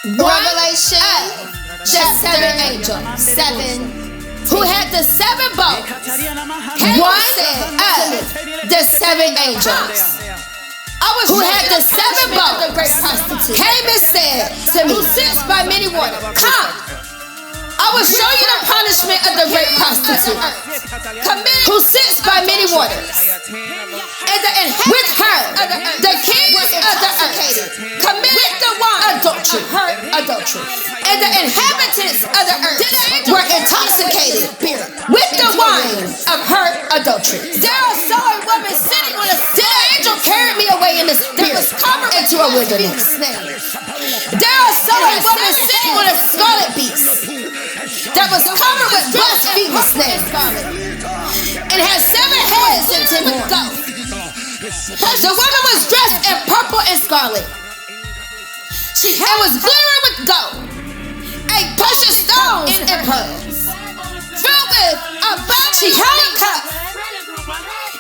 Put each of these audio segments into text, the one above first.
Revelation of the seven angels. Who had the seven bowls. One of the seven angels. Who had the seven bowls. Came and said to me, who sits by many waters, come. I will show you the punishment of the great prostitute, who sits by many waters, and with her, the kings of the earth committed the wine adultery, and the inhabitants of the earth were intoxicated with the wine of her adultery. There I saw a woman sitting on a seat. The angel carried me away in the spirit into a wilderness. There I saw a woman sitting on a scarlet beast that was covered with blasphemous names and had 7 heads and 10 horns. The woman was dressed in purple and scarlet and was glittering with gold, a precious stones and pearls, filled with she held a cup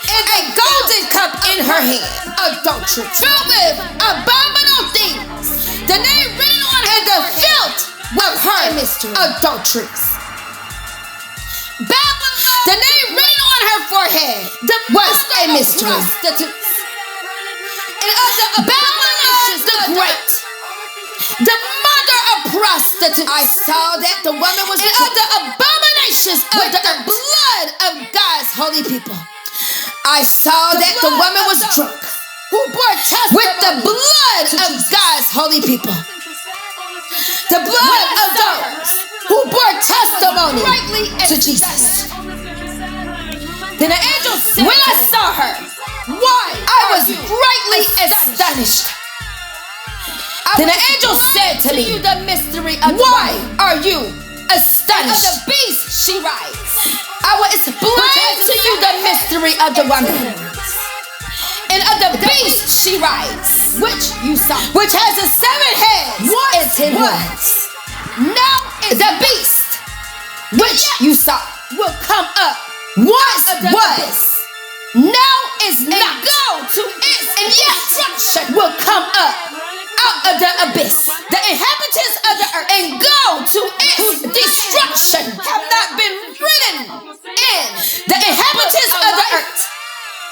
and a golden cup in her hand, adultery, filled with abominable things, the name written on her, the filth of her adulteries. Babylon, the name written on her forehead, was a mystery. And of the Babylon the great, the mother of prostitutes, I saw that the woman was and of the abominations of the blood of God's holy people. I saw that the woman was drunk, who bore testimony with the blood of God's holy people. The blood of those who bore testimony to Jesus. Then the angel said, when I saw her, I was greatly astonished. Then the angel said to me, why are you astonished? Of the beast she rides. I will explain to you the mystery of the woman and of the beast she rides, which you saw, which has the 7 heads and 10 horns. Now the beast, which you saw, will come up. Once was, now is not. Go to its and yet destruction will come up out of the abyss. The inhabitants of the earth and go to its destruction have not been written in the inhabitants of the earth,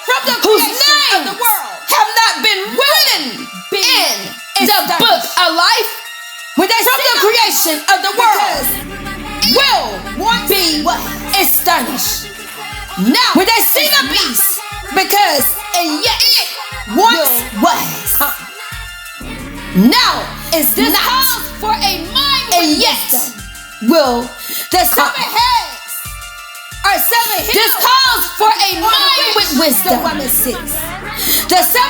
from the whose names of the world have not been written in the book of life, when they from the creation of the world will be astonished. Now, when they see the beast, because and yet it once was. Now is this house for a mind, and yet will the 7 heads are 7 hills. This calls for a mind with wisdom. The 7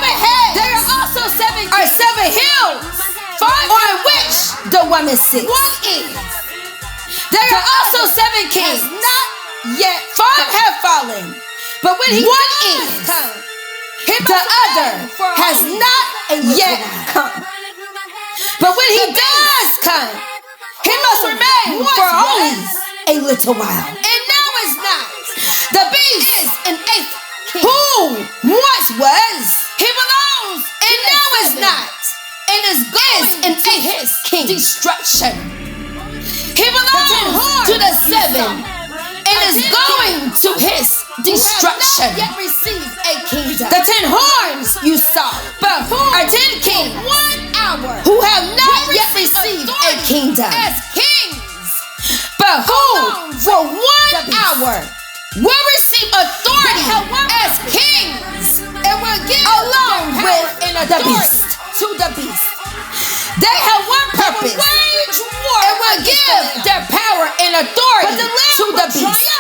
heads, there are also 7 are 7 hills, 5 on which the woman sits. One is. There are also 7 kings. Not yet 5 have fallen, but when he is come, the other has not yet come. But when he does come, he must remain for only a little while. And now is not. The beast is an 8th king, who once was. He belongs and now is not. And is an 8th king. Destruction. He belongs to the 7 and is going to his destruction. Who have not yet received a kingdom. The 10 horns you saw, but who are 10 kings? 1 hour. Who have not yet received a kingdom as kings, but who for 1 hour will receive authority as kings and will give along with the beast to the beast. They have one purpose and will give their power and authority to the beast.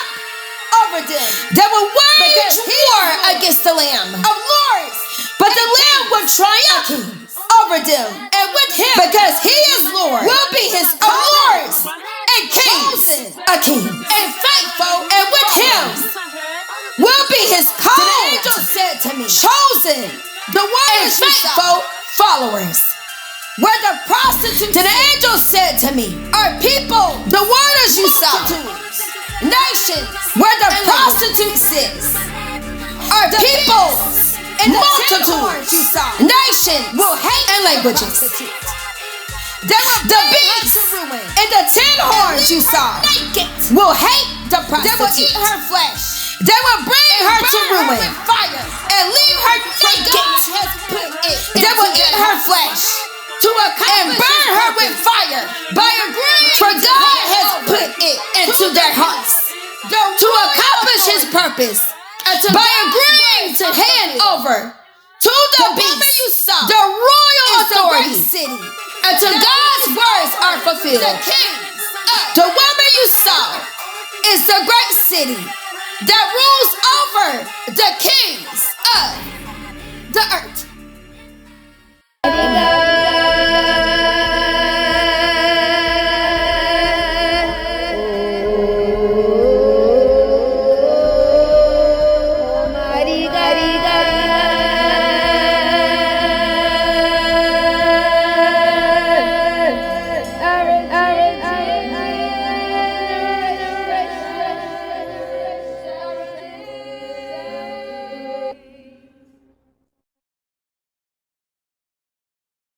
Over them. They will wage war against the Lamb of Lords, but the Lamb will triumph over them, and with him, because he is Lord, will be his lords and kings, a king, and faithful, and with him will be his called. The angel said to me, chosen, the word and faithful followers. Where the prostitutes, the angel said to me, are people, the waters you saw, nations, where the prostitute sits, are people, and multitudes, nations, will hate and languages. The beast and the 10 horns you saw will hate the prostitute. They will eat her flesh. They will bring her to ruin and leave her naked. They will eat her flesh and burn her with fire by agreeing, for God has put it into their hearts to accomplish his purpose by agreeing to hand over to the beast the royal authority until God's words are fulfilled. The woman you saw is the great city that rules over the kings of the earth.